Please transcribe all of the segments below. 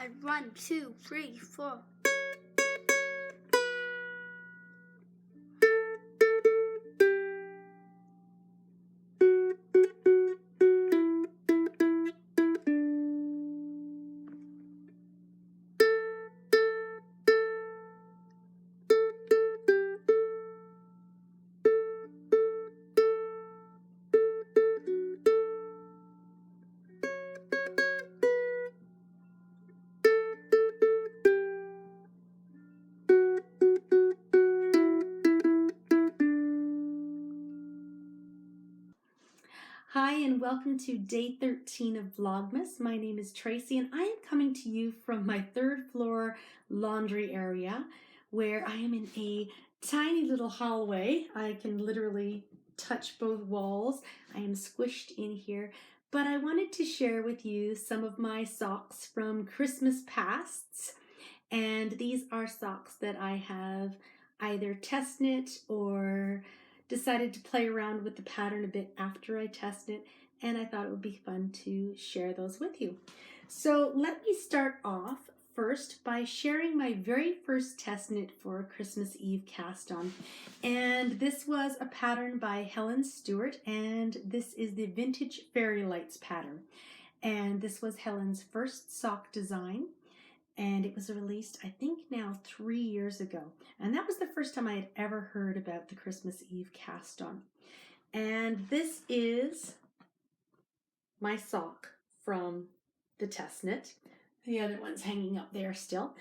1, 2, 3, 4. Hi and welcome to day 13 of Vlogmas. My name is Tracy and I am coming to you from my third floor laundry area where I am in a tiny little hallway. I can literally touch both walls. I am squished in here, but I wanted to share with you some of my socks from Christmas pasts. And these are socks that I have either test knit or decided to play around with the pattern a bit after I test it, and I thought it would be fun to share those with you. So let me start off first by sharing my very first test knit for Christmas Eve cast on. And this was a pattern by Helen Stewart, and this is the Vintage Fairy Lights pattern. And this was Helen's first sock design. And it was released, I think now 3 years ago. And that was the first time I had ever heard about the Christmas Eve cast on. And this is my sock from the test knit. The other one's hanging up there still.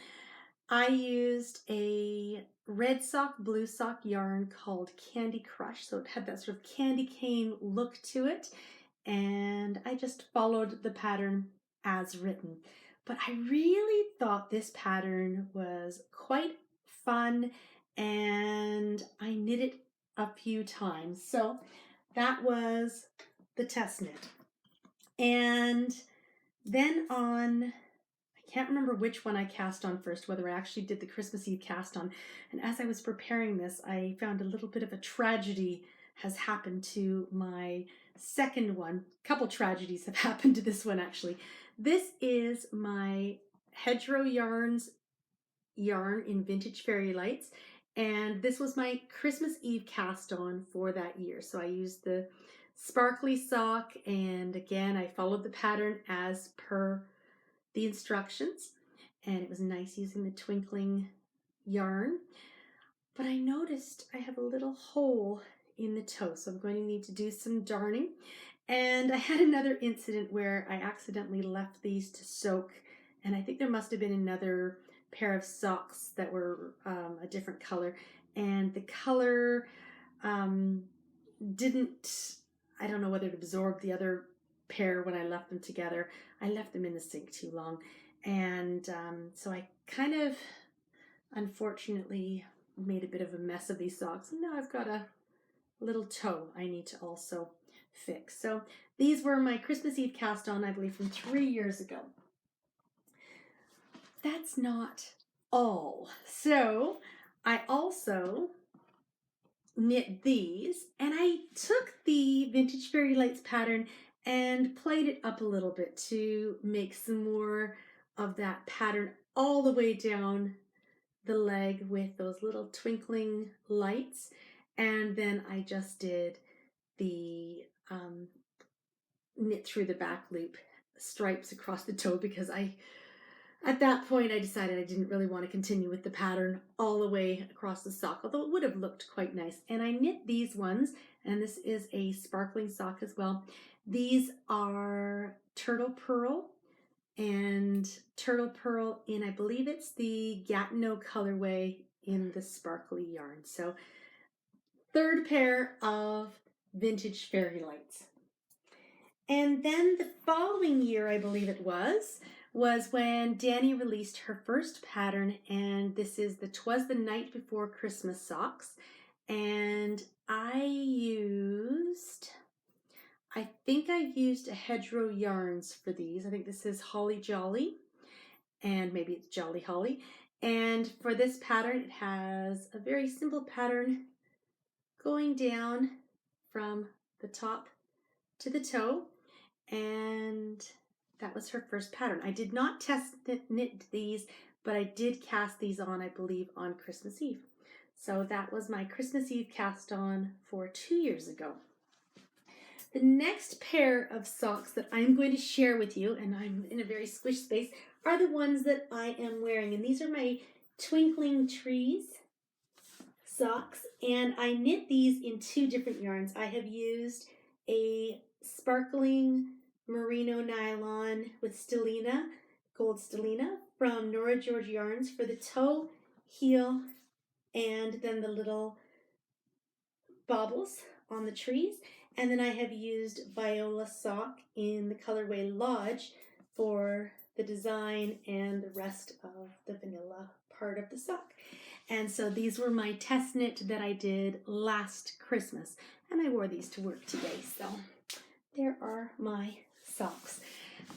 I used a red sock, blue sock yarn called Candy Crush. So it had that sort of candy cane look to it. And I just followed the pattern as written. But I really thought this pattern was quite fun and I knit it a few times. So that was the test knit. And then I can't remember which one I cast on first, whether I actually did the Christmas Eve cast on. And as I was preparing this, I found a little bit of a tragedy has happened to my second one. A couple tragedies have happened to this one actually. This is my Hedgerow Yarns yarn in Vintage Fairy Lights, and this was my Christmas Eve cast on for that year. So I used the sparkly sock, and again I followed the pattern as per the instructions, and it was nice using the twinkling yarn. But I noticed I have a little hole in the toe, so I'm going to need to do some darning. And I had another incident where I accidentally left these to soak, and I think there must have been another pair of socks that were a different color, and the color didn't, I don't know whether it absorbed the other pair when I left them together. I left them in the sink too long, and so I kind of unfortunately made a bit of a mess of these socks, and now I've got a little toe I need to also fix. So these were my Christmas Eve cast on, I believe, from 3 years ago. That's not all. So I also knit these, and I took the Vintage Fairy Lights pattern and played it up a little bit to make some more of that pattern all the way down the leg with those little twinkling lights. And then I just did the knit through the back loop stripes across the toe, because at that point I decided I didn't really want to continue with the pattern all the way across the sock, although it would have looked quite nice. And I knit these ones, and this is a sparkling sock as well. These are Turtle Pearl, and Turtle Pearl in, I believe it's the Gatineau colorway in the sparkly yarn. So third pair of Vintage Fairy Lights. And then the following year, I believe it was when Danny released her first pattern, and this is the 'Twas the Night Before Christmas socks. And I think I used a Hedgerow Yarns for these. I think this is Holly Jolly, and maybe it's Jolly Holly. And for this pattern, it has a very simple pattern going down from the top to the toe. And That was her first pattern. I did not test knit these, but I did cast these on, I believe, on Christmas Eve. So that was my Christmas Eve cast on for 2 years ago. The next pair of socks that I'm going to share with you, and I'm in a very squish space, are the ones that I am wearing. And these are my Twinkling Trees socks, and I knit these in 2 different yarns. I have used a sparkling merino nylon with stellina, gold stellina from Nora George Yarns for the toe, heel, and then the little baubles on the trees. And then I have used Viola sock in the colorway Lodge for the design and the rest of the vanilla part of the sock. And so these were my test knit that I did last Christmas, and I wore these to work today. So there are my socks.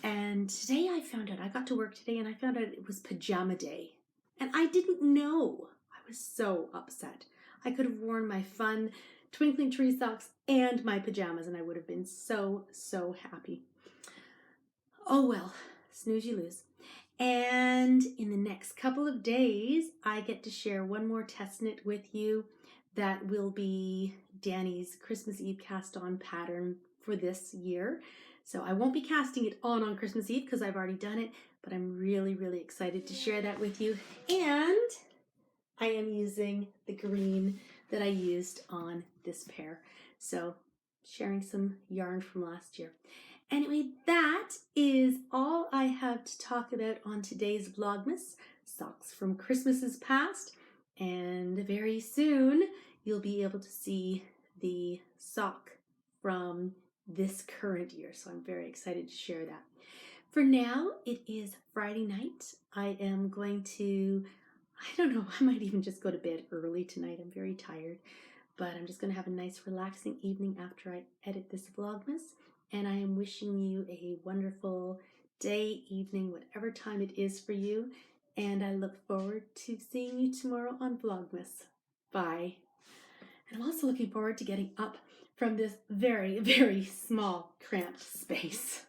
And today I got to work today and I found out it was pajama day. And I didn't know. I was so upset. I could have worn my fun Twinkling Tree socks and my pajamas, and I would have been so, so happy. Oh well, snooze you lose. And in the next couple of days, I get to share one more test knit with you that will be Danny's Christmas Eve cast on pattern for this year. So I won't be casting it on Christmas Eve because I've already done it, but I'm really, really excited to share that with you. And I am using the green that I used on this pair. So sharing some yarn from last year. Anyway, that is all I have to talk about on today's Vlogmas. Socks from Christmases past. And very soon you'll be able to see the sock from this current year. So I'm very excited to share that. For now, it is Friday night. I am going to, I don't know, I might even just go to bed early tonight. I'm very tired. But I'm just going to have a nice relaxing evening after I edit this Vlogmas. And I am wishing you a wonderful day, evening, whatever time it is for you. And I look forward to seeing you tomorrow on Vlogmas. Bye. And I'm also looking forward to getting up from this very, very small, cramped space.